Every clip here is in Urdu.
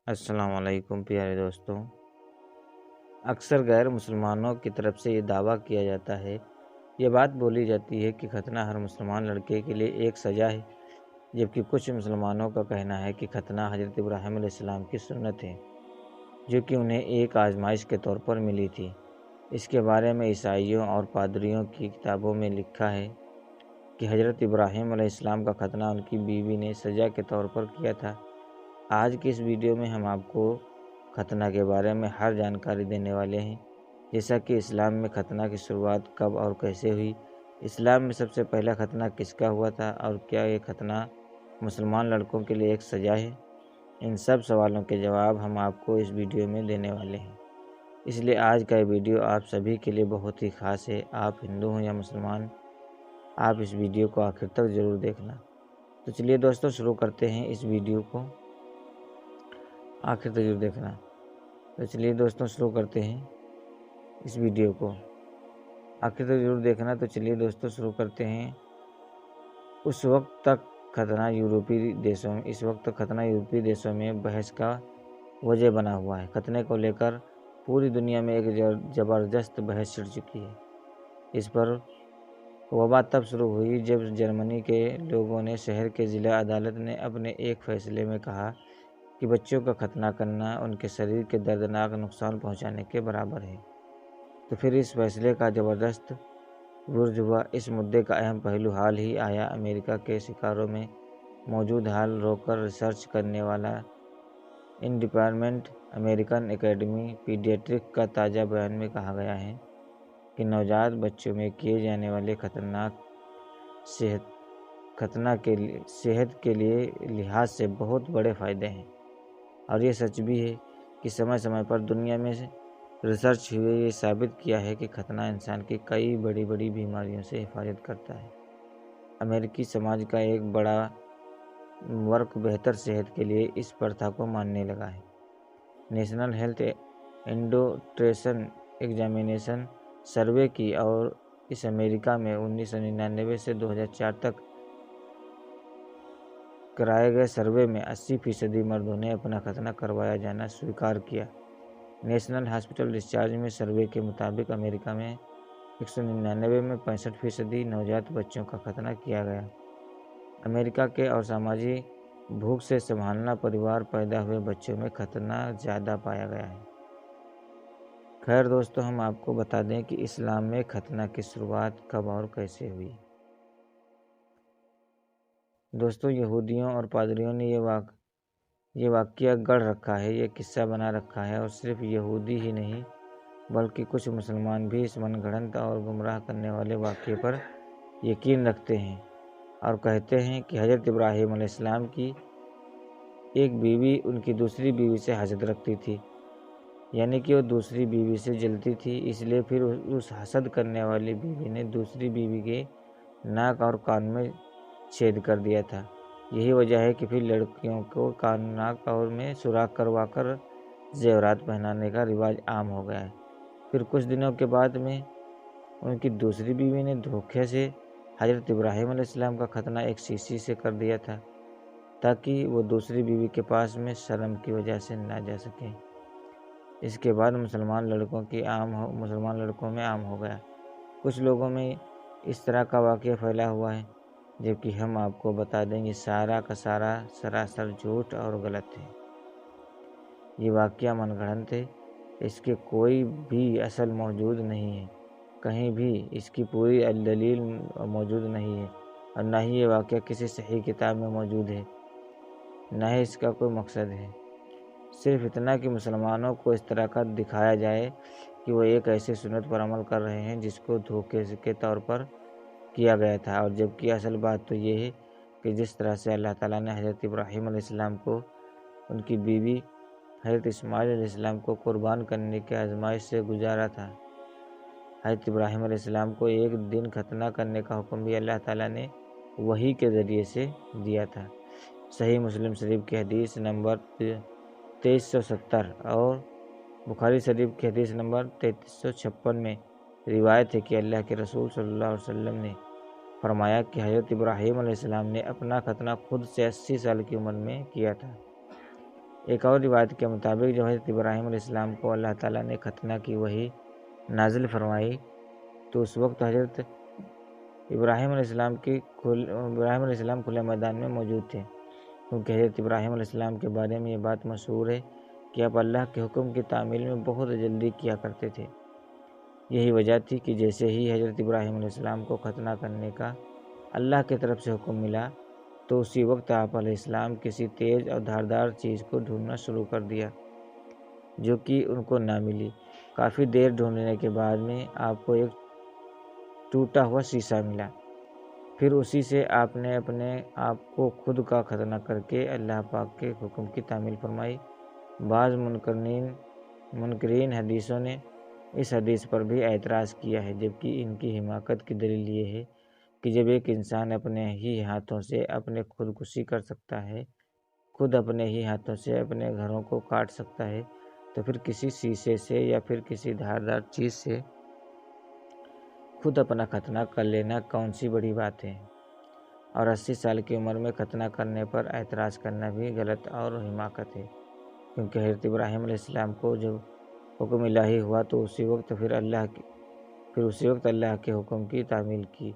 السلام علیکم پیارے دوستوں۔ اکثر غیر مسلمانوں کی طرف سے یہ دعویٰ کیا جاتا ہے، یہ بات بولی جاتی ہے کہ ختنہ ہر مسلمان لڑکے کے لیے ایک سزا ہے، جبکہ کچھ مسلمانوں کا کہنا ہے کہ ختنہ حضرت ابراہیم علیہ السلام کی سنت ہے، جو کہ انہیں ایک آزمائش کے طور پر ملی تھی۔ اس کے بارے میں عیسائیوں اور پادریوں کی کتابوں میں لکھا ہے کہ حضرت ابراہیم علیہ السلام کا ختنہ ان کی بیوی نے سزا کے طور پر کیا تھا۔ آج کی اس ویڈیو میں ہم آپ کو ختنہ کے بارے میں ہر جانکاری دینے والے ہیں، جیسا کہ اسلام میں ختنہ کی شروعات کب اور کیسے ہوئی، اسلام میں سب سے پہلا ختنہ کس کا ہوا تھا، اور کیا یہ ختنہ مسلمان لڑکوں کے لیے ایک سزا ہے۔ ان سب سوالوں کے جواب ہم آپ کو اس ویڈیو میں دینے والے ہیں، اس لیے آج کا یہ ویڈیو آپ سبھی کے لیے بہت ہی خاص ہے۔ آپ ہندو ہوں یا مسلمان، آپ اس ویڈیو کو آخر تک ضرور دیکھنا۔ تو چلیے دوستوں شروع کرتے ہیں اس ویڈیو کو، آخر تک ضرور دیکھنا۔ تو چلیے دوستوں شروع کرتے ہیں اس ویڈیو کو، آخر تک ضرور دیکھنا۔ تو چلیے دوستوں شروع کرتے ہیں۔ اس وقت تک ختنہ یورپی دیشوں میں بحث کا وجہ بنا ہوا ہے۔ ختنے کو لے کر پوری دنیا میں ایک زبردست بحث چھڑ چکی ہے۔ اس پر وبا تب شروع ہوئی جب جرمنی کے لوگوں نے شہر کے ضلع عدالت نے اپنے ایک فیصلے میں کہا کہ بچوں کا ختنہ کرنا ان کے شریر کے دردناک نقصان پہنچانے کے برابر ہے۔ تو پھر اس فیصلے کا زبردست برج ہوا۔ اس مدعے کا اہم پہلو حال ہی آیا امریکہ کے شکاروں میں موجود حال رو کر ریسرچ کرنے والا انڈیپینڈنٹ امریکن اکیڈمی پیڈیاٹرک کا تازہ بیان میں کہا گیا ہے کہ نوزائیدہ بچوں میں کیے جانے والے ختنہ صحت کے لحاظ سے بہت بڑے فائدے ہیں، اور یہ سچ بھی ہے کہ سمے سمے پر دنیا میں ریسرچ ہوئے یہ ثابت کیا ہے کہ ختنہ انسان کی کئی بڑی بیماریوں سے حفاظت کرتا ہے۔ امریکی سماج کا ایک بڑا ورگ بہتر صحت کے لیے اس پرتھا کو ماننے لگا ہے۔ نیشنل ہیلتھ اینڈوٹریشن ایگزامینیشن سروے کی اور اس امریکہ میں 1999 سے 2004 تک کرائے گئے سروے میں 80% مردوں نے اپنا ختنہ کروایا جانا سویکار کیا۔ نیشنل ہاسپٹل ڈسچارج میں سروے کے مطابق امریکہ میں 1999 میں 65% نوزائیدہ بچوں کا ختنہ کیا گیا۔ امریکہ کے اور سماجی بھوک سے سنبھلنا پریوار پیدا ہوئے بچوں میں ختنہ زیادہ پایا گیا ہے۔ خیر دوستو، ہم آپ کو بتا دیں کہ اسلام میں ختنہ کی شروعات کب اور کیسے ہوئی۔ دوستو، یہودیوں اور پادریوں نے یہ واقعہ گڑھ رکھا ہے، یہ قصہ بنا رکھا ہے، اور صرف یہودی ہی نہیں بلکہ کچھ مسلمان بھی اس من گھڑنت اور گمراہ کرنے والے واقعے پر یقین رکھتے ہیں اور کہتے ہیں کہ حضرت ابراہیم علیہ السلام کی ایک بیوی ان کی دوسری بیوی سے حسد رکھتی تھی، یعنی کہ وہ دوسری بیوی سے جلتی تھی، اس لیے پھر اس حسد کرنے والی بیوی نے دوسری بیوی کے ناک اور کان میں چھید کر دیا تھا۔ یہی وجہ ہے کہ پھر لڑکیوں کو کان، ناک اور میں سوراخ کروا کر زیورات پہنانے کا رواج عام ہو گیا ہے۔ پھر کچھ دنوں کے بعد میں ان کی دوسری بیوی نے دھوکے سے حضرت ابراہیم علیہ السلام کا ختنہ ایک شیشی سے کر دیا تھا تاکہ وہ دوسری بیوی کے پاس میں شرم کی وجہ سے نہ جا سکیں۔ اس کے بعد مسلمان لڑکوں میں عام ہو گیا۔ کچھ لوگوں میں اس طرح کا واقعہ پھیلا ہوا ہے، جبکہ ہم آپ کو بتا دیں یہ سارا کا سارا سراسر جھوٹ اور غلط ہے۔ یہ واقعہ من گھڑنت ہے، اس کے کوئی بھی اصل موجود نہیں ہے، کہیں بھی اس کی پوری دلیل موجود نہیں ہے، اور نہ ہی یہ واقعہ کسی صحیح کتاب میں موجود ہے، نہ ہی اس کا کوئی مقصد ہے۔ صرف اتنا کہ مسلمانوں کو اس طرح کا دکھایا جائے کہ وہ ایک ایسی سنت پر عمل کر رہے ہیں جس کو دھوکے کے طور پر کیا گیا تھا، اور جبکہ اصل بات تو یہ ہے کہ جس طرح سے اللہ تعالیٰ نے حضرت ابراہیم علیہ السلام کو ان کی بیوی حضرت اسماعیل علیہ السلام کو قربان کرنے کی آزمائش سے گزارا تھا، حضرت ابراہیم علیہ السلام کو ایک دن ختنہ کرنے کا حکم بھی اللہ تعالیٰ نے وحی کے ذریعے سے دیا تھا۔ صحیح مسلم شریف کی حدیث نمبر 2370 اور بخاری شریف کی حدیث نمبر 3356 میں روایت ہے کہ اللہ کے رسول صلی اللہ علیہ وسلم نے فرمایا کہ حضرت ابراہیم علیہ السلام نے اپنا ختنہ خود سے 80 سال کی عمر میں کیا تھا۔ ایک اور روایت کے مطابق جب حضرت ابراہیم علیہ السلام کو اللہ تعالیٰ نے ختنہ کی وحی نازل فرمائی تو اس وقت حضرت ابراہیم علیہ السلام کھلے میدان میں موجود تھے، کیونکہ حضرت ابراہیم علیہ السلام کے بارے میں یہ بات مشہور ہے کہ آپ اللہ کے حکم کی تعمیل میں بہت جلدی کیا کرتے تھے۔ یہی وجہ تھی کہ جیسے ہی حضرت ابراہیم علیہ السلام کو ختنہ کرنے کا اللہ کی طرف سے حکم ملا تو اسی وقت آپ علیہ السلام کسی تیز اور دھاردار چیز کو ڈھونڈنا شروع کر دیا جو کہ ان کو نہ ملی۔ کافی دیر ڈھونڈنے کے بعد میں آپ کو ایک ٹوٹا ہوا شیشہ ملا، پھر اسی سے آپ نے اپنے آپ کو خود کا ختنہ کر کے اللہ پاک کے حکم کی تعمیل فرمائی۔ بعض منکرین حدیثوں نے اس حدیث پر بھی اعتراض کیا ہے، جبکہ ان کی حماقت کی دلیل یہ ہے کہ جب ایک انسان اپنے ہی ہاتھوں سے اپنے خودکشی کر سکتا ہے، خود اپنے ہی ہاتھوں سے اپنے گھروں کو کاٹ سکتا ہے، تو پھر کسی شیشے سے یا پھر کسی دھاردار چیز سے خود اپنا ختنہ کر لینا کون سی بڑی بات ہے؟ اور 80 سال کی عمر میں ختنہ کرنے پر اعتراض کرنا بھی غلط اور حماقت ہے، کیونکہ حضرت ابراہیم علیہ السلام کو جب حکم الہی ہوا تو اسی وقت اللہ کے حکم کی تعمیل کی۔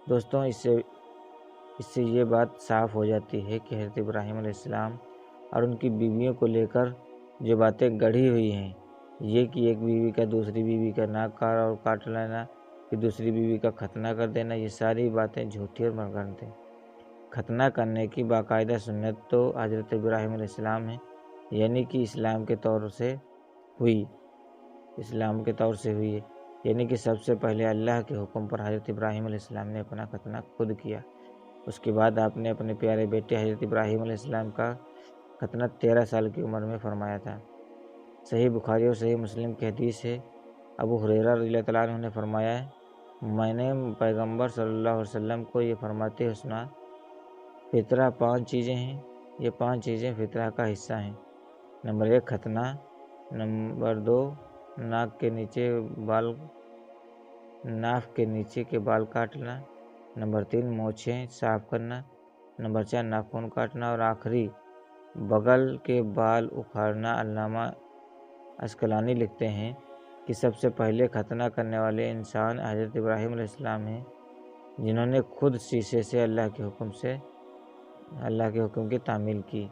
دوستوں، اس سے یہ بات صاف ہو جاتی ہے کہ حضرت ابراہیم علیہ السلام اور ان کی بیویوں کو لے کر جو باتیں گڑھی ہوئی ہیں، یہ کہ ایک بیوی کا دوسری بیوی کا ناک کاٹ لینا، پھر دوسری بیوی کا ختنہ کر دینا، یہ ساری باتیں جھوٹی اور منگڑنت ہیں۔ ختنہ کرنے کی باقاعدہ سنت تو حضرت ابراہیم علیہ السلام ہے، یعنی کہ اسلام کے طور سے ہوئی ہے، یعنی کہ سب سے پہلے اللہ کے حکم پر حضرت ابراہیم علیہ السلام نے اپنا ختنہ خود کیا۔ اس کے بعد آپ نے اپنے پیارے بیٹے حضرت ابراہیم علیہ السلام کا ختنہ 13 سال کی عمر میں فرمایا تھا۔ صحیح بخاری اور صحیح مسلم کی حدیث ہے، ابو ہریرہ رضی اللہ تعالیٰ عنہ نے فرمایا ہے، میں نے پیغمبر صلی اللہ علیہ وسلم کو یہ فرماتے ہوئے سنا، فطرہ 5 چیزیں ہیں، یہ 5 چیزیں فطرہ کا حصہ ہیں۔ نمبر 1 ختنہ، نمبر 2 ناف کے نیچے کے بال کاٹنا، نمبر 3 مونچھیں صاف کرنا، نمبر 4 ناخن کاٹنا، اور آخری بغل کے بال اکھاڑنا۔ علامہ عسقلانی لکھتے ہیں کہ سب سے پہلے ختنہ کرنے والے انسان حضرت ابراہیم علیہ السلام ہیں، جنہوں نے خود شیشے سے اللہ کے حکم کی تعمیل کی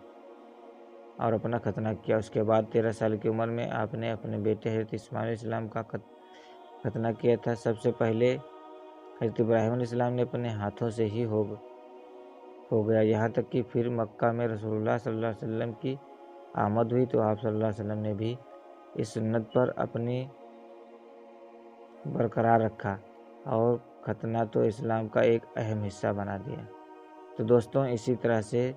اور اپنا ختنہ کیا۔ اس کے بعد 13 سال کی عمر میں آپ نے اپنے بیٹے حضرت اسماعیل علیہ السلام کا ختنہ کیا تھا۔ سب سے پہلے حضرت ابراہیم علیہ السلام نے اپنے ہاتھوں سے ہی ہو گیا، یہاں تک کہ پھر مکہ میں رسول اللہ صلی اللہ علیہ وسلم کی آمد ہوئی تو آپ صلی اللہ علیہ وسلم نے بھی اس سنت پر اپنی برقرار رکھا اور ختنہ تو اسلام کا ایک اہم حصہ بنا دیا۔ تو دوستوں، اسی طرح سے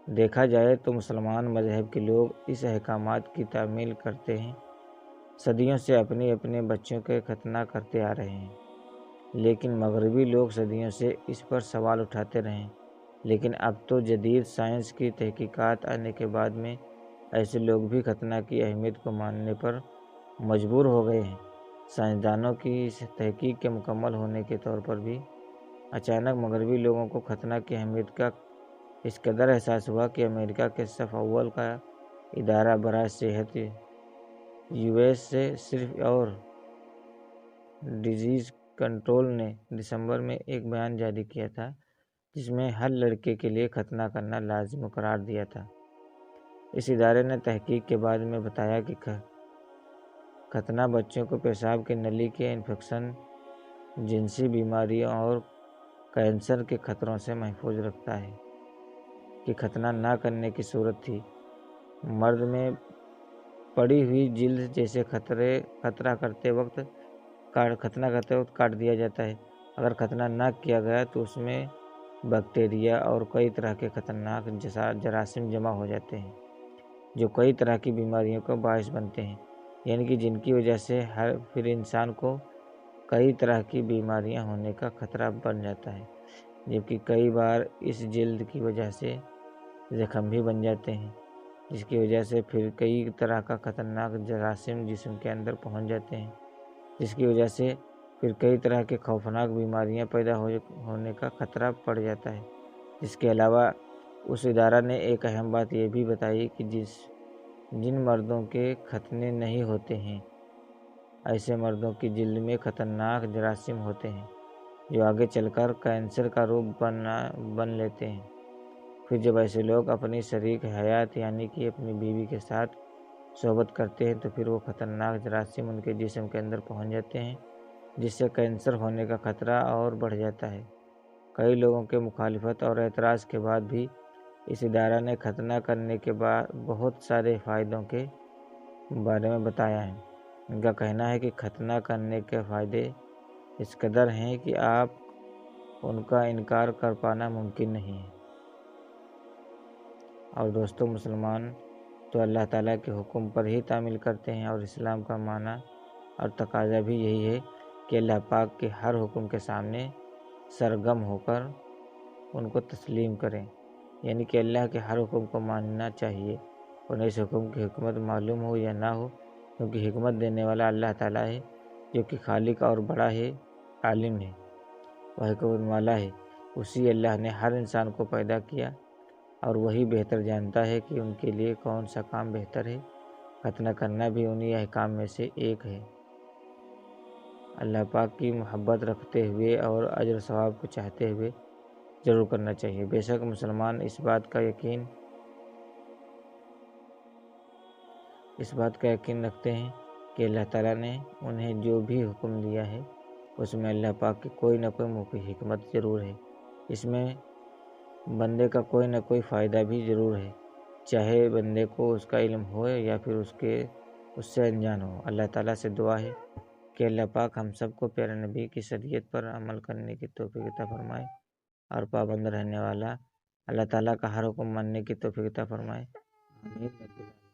دیکھا جائے تو مسلمان مذہب کے لوگ اس احکامات کی تعمیل کرتے ہیں، صدیوں سے اپنے بچوں کے ختنہ کرتے آ رہے ہیں، لیکن مغربی لوگ صدیوں سے اس پر سوال اٹھاتے رہے، لیکن اب تو جدید سائنس کی تحقیقات آنے کے بعد میں ایسے لوگ بھی ختنہ کی اہمیت کو ماننے پر مجبور ہو گئے ہیں۔ سائنسدانوں کی اس تحقیق کے مکمل ہونے کے طور پر بھی اچانک مغربی لوگوں کو ختنہ کی اہمیت کا اس قدر احساس ہوا کہ امریکہ کے صف اول کا ادارہ برائے صحت US سے صرف اور ڈیزیز کنٹرول نے دسمبر میں ایک بیان جاری کیا تھا جس میں ہر لڑکے کے لیے ختنہ کرنا لازم قرار دیا تھا۔ اس ادارے نے تحقیق کے بعد میں بتایا کہ ختنہ بچوں کو پیشاب کی نلی کے انفیکشن، جنسی بیماریوں اور کینسر کے خطروں سے محفوظ رکھتا ہے۔ کہ ختنہ نہ کرنے کی صورت تھی، مرد میں پڑی ہوئی جلد جیسے ختنہ کرتے وقت کاٹ دیا جاتا ہے۔ اگر ختنہ نہ کیا گیا تو اس میں بیکٹیریا اور کئی طرح کے خطرناک جراثیم جمع ہو جاتے ہیں جو کئی طرح کی بیماریوں کا باعث بنتے ہیں، یعنی کہ جن کی وجہ سے پھر انسان کو کئی طرح کی بیماریاں ہونے کا خطرہ بن جاتا ہے، جبکہ کئی بار اس جلد کی وجہ سے زخم بھی بن جاتے ہیں، جس کی وجہ سے پھر کئی طرح کا خطرناک جراثیم جسم کے اندر پہنچ جاتے ہیں، جس کی وجہ سے پھر کئی طرح کے خوفناک بیماریاں پیدا ہونے کا خطرہ پڑ جاتا ہے۔ اس کے علاوہ اس ادارہ نے ایک اہم بات یہ بھی بتائی کہ جن مردوں کے ختنے نہیں ہوتے ہیں، ایسے مردوں کی جلد میں خطرناک جراثیم ہوتے ہیں جو آگے چل کر کینسر کا روپ بن لیتے ہیں۔ پھر جب ایسے لوگ اپنی شریک حیات یعنی کہ اپنی بیوی کے ساتھ صحبت کرتے ہیں تو پھر وہ خطرناک جراثیم ان کے جسم کے اندر پہنچ جاتے ہیں، جس سے کینسر ہونے کا خطرہ اور بڑھ جاتا ہے۔ کئی لوگوں کے مخالفت اور اعتراض کے بعد بھی اس ادارہ نے ختنہ کرنے کے بعد بہت سارے فائدوں کے بارے میں بتایا ہے۔ ان کا کہنا ہے کہ ختنہ کرنے کے فائدے اس قدر ہیں کہ آپ ان کا انکار کر پانا ممکن نہیں ہے۔ اور دوستو، مسلمان تو اللہ تعالیٰ کے حکم پر ہی تعمیل کرتے ہیں، اور اسلام کا معنی اور تقاضا بھی یہی ہے کہ اللہ پاک کے ہر حکم کے سامنے سرگرم ہو کر ان کو تسلیم کریں، یعنی کہ اللہ کے ہر حکم کو ماننا چاہیے، انہیں اس حکم کی حکمت معلوم ہو یا نہ ہو، کیونکہ حکمت دینے والا اللہ تعالیٰ ہے جو کہ خالق اور بڑا ہے، عالم ہے، وہ حکمت والا ہے۔ اسی اللہ نے ہر انسان کو پیدا کیا اور وہی بہتر جانتا ہے کہ ان کے لیے کون سا کام بہتر ہے۔ ختنہ کرنا بھی انہی احکام میں سے ایک ہے۔ اللہ پاک کی محبت رکھتے ہوئے اور اجر ثواب کو چاہتے ہوئے ضرور کرنا چاہیے۔ بے شک مسلمان اس بات کا یقین رکھتے ہیں کہ اللہ تعالیٰ نے انہیں جو بھی حکم دیا ہے اس میں اللہ پاک کی کوئی نہ کوئی حکمت ضرور ہے، اس میں بندے کا کوئی نہ کوئی فائدہ بھی ضرور ہے، چاہے بندے کو اس کا علم ہو یا پھر اس سے انجان ہو۔ اللہ تعالیٰ سے دعا ہے کہ اللہ پاک ہم سب کو پیارے نبی کی شریعت پر عمل کرنے کی توفیق عطا فرمائے اور پابند رہنے والا اللہ تعالیٰ کا ہر حکم ماننے کی توفیق عطا فرمائے۔ آمین۔